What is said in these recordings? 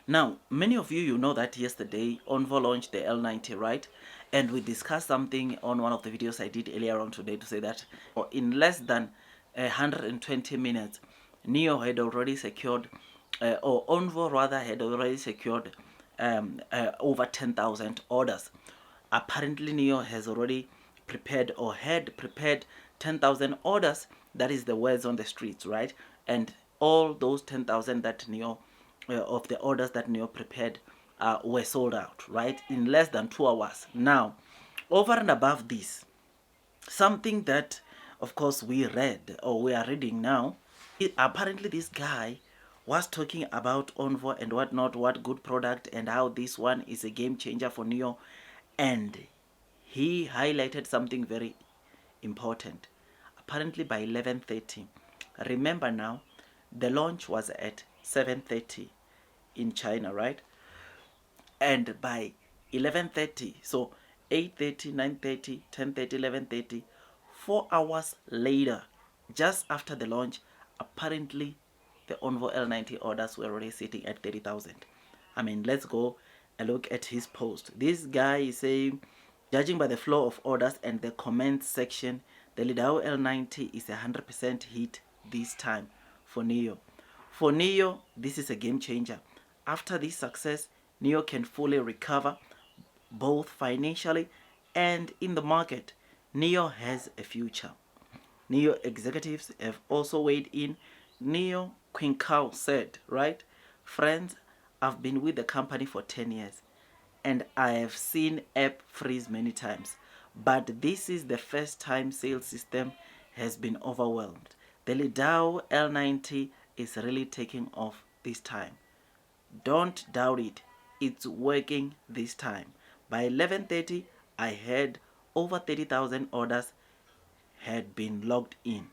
Now, many of you, you know that yesterday ONVO launched the L90, right? And we discussed something on one of the videos I did earlier on today to say that in less than 120 minutes, NEO had already secured, or ONVO rather had already secured over 10,000 orders. Apparently, NEO has already prepared or had prepared 10,000 orders. That is the words on the streets, right? And all those 10,000 that NEO of the orders that NEO prepared were sold out, right, in less than 2 hours. Now, over and above this, something that, of course, we read or we are reading now, apparently this guy was talking about ONVO and whatnot, what good product, and how this one is a game changer for NEO, and he highlighted something very important. Apparently by 11:30, remember now, the launch was at 7:30 in China, right? And by 11:30, so 8:30, 9:30, 10:30, 11:30, 4 hours later, just after the launch, apparently the ONVO L90 orders were already sitting at 30,000. I mean, let's go and look at his post. This guy is saying, judging by the flow of orders and the comments section, the Lidao L90 is a 100% hit this time for NEO. For NEO, this is a game changer. After this success, NEO can fully recover both financially and in the market. NEO has a future. NEO executives have also weighed in. NEO Quinkao said, right? Friends, I've been with the company for 10 years and I have seen app freeze many times. But this is the first time sales system has been overwhelmed. The Lidao L90 is really taking off this time. Don't doubt it. It's working this time. By 11:30, I had over 30,000 orders had been logged in.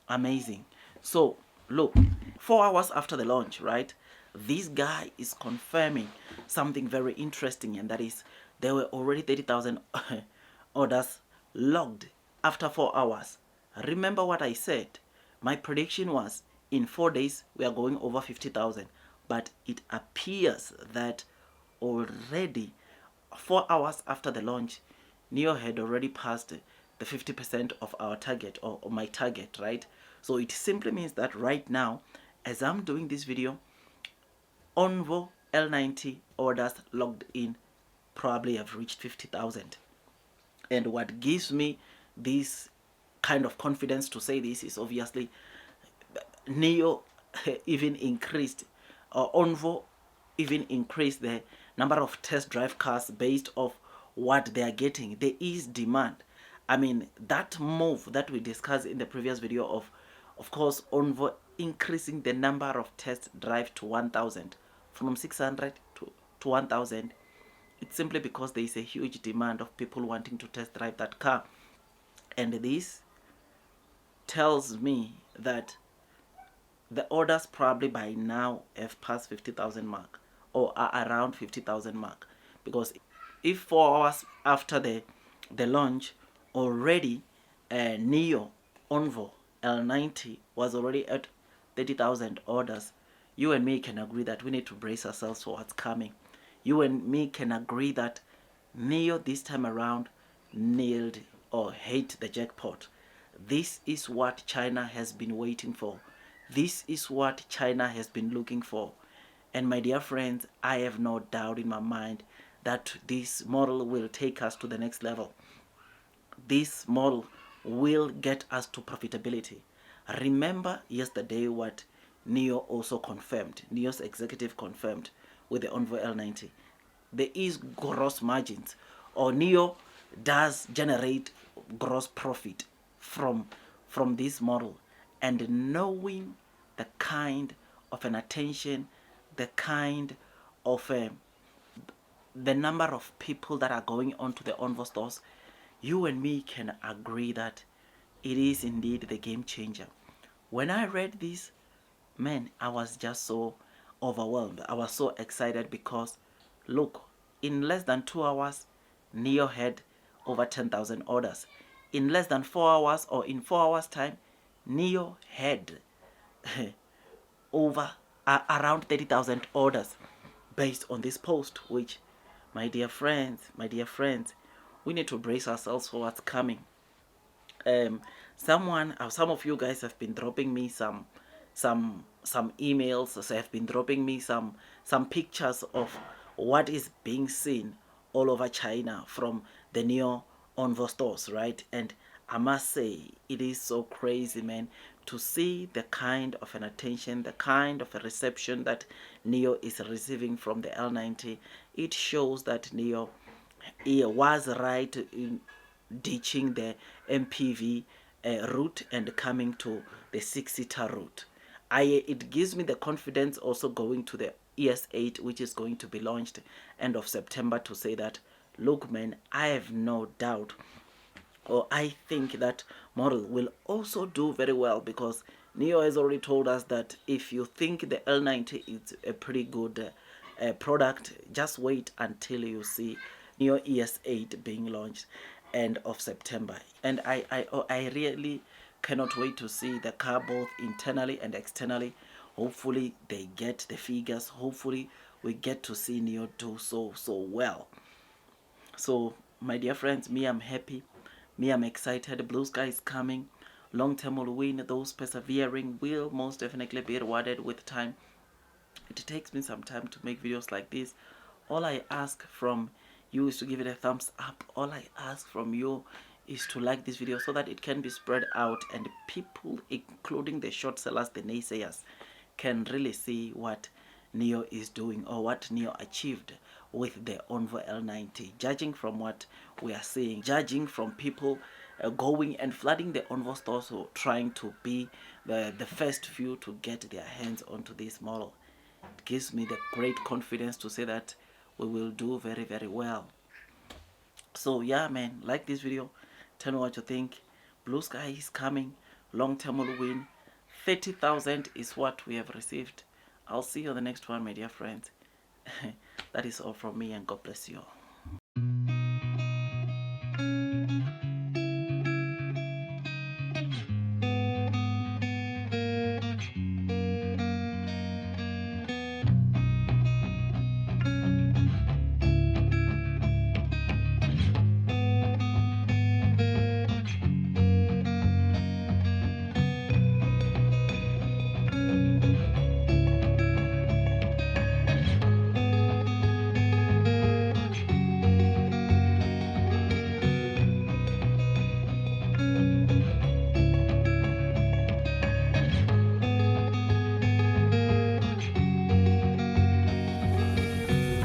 Amazing. So, look, 4 hours after the launch, right? This guy is confirming something very interesting, and that is there were already 30,000 orders logged after 4 hours. Remember what I said? My prediction was in 4 days we are going over 50,000, but it appears that already 4 hours after the launch, NEO had already passed the 50% of our target or my target, right? So it simply means that right now, as I'm doing this video, ONVO L90 orders logged in probably have reached 50,000. And what gives me this kind of confidence to say this is obviously NEO even increased, or ONVO even increased the number of test drive cars based off what they are getting. There is demand. I mean, that move that we discussed in the previous video of course, ONVO increasing the number of test drive to 1,000 from 600 to 1,000. It's simply because there is a huge demand of people wanting to test drive that car. And this tells me that the orders probably by now have passed 50,000 mark or are around 50,000 mark, because if 4 hours after the launch already NEO ONVO L90 was already at 30,000 orders, you and me can agree that we need to brace ourselves for what's coming. You and me can agree that NEO this time around nailed or hit the jackpot. This is what China has been waiting for. This is what China has been looking for. And my dear friends, I have no doubt in my mind that this model will take us to the next level. This model will get us to profitability. Remember yesterday what NEO also confirmed, NEO's executive confirmed with the ONVO L90. There is gross margins, or NEO does generate gross profit from this model. And knowing the kind of an attention, the kind of the number of people that are going onto the ONVO stores, you and me can agree that it is indeed the game changer. When I read this, man, I was just so overwhelmed. I was so excited because, look, in less than 2 hours, NEO had over 10,000 orders. In less than 4 hours, or in 4 hours time, NEO had over around 30,000 orders. based on this post, which, my dear friends, we need to brace ourselves for what's coming. Some of you guys have been dropping me some emails, so have been dropping me some pictures of what is being seen all over China from the NIO ONVO stores, right? And I must say, it is so crazy, man, to see the kind of an attention, the kind of a reception that NIO is receiving from the L90. It shows that NIO was right in ditching the MPV route and coming to the 6-seater route. It gives me the confidence also going to the ES8, which is going to be launched end of September, to say that, look, man, I have no doubt, or I think that model will also do very well, because NIO has already told us that if you think the L90 is a pretty good product, just wait until you see NIO ES8 being launched end of September. And I really cannot wait to see the car, both internally and externally. Hopefully they get the figures. Hopefully we get to see NIO do so well. So, my dear friends, me, I'm happy. Me, I'm excited. Blue sky is coming. Long term will win. Those persevering will most definitely be rewarded with time. It takes me some time to make videos like this. All I ask from you is to give it a thumbs up. All I ask from you is to like this video so that it can be spread out, and people, including the short sellers, the naysayers, can really see what NIO is doing, or what NIO achieved with the ONVO L90. Judging from what we are seeing, judging from people going and flooding the ONVO stores, so trying to be the first few to get their hands onto this model, it gives me the great confidence to say that we will do very well. So yeah, man, like this video, tell me what you think. Blue sky is coming. Long term will win. 30,000 is what we have received. I'll see you on the next one, my dear friends. That is all from me, and God bless you all.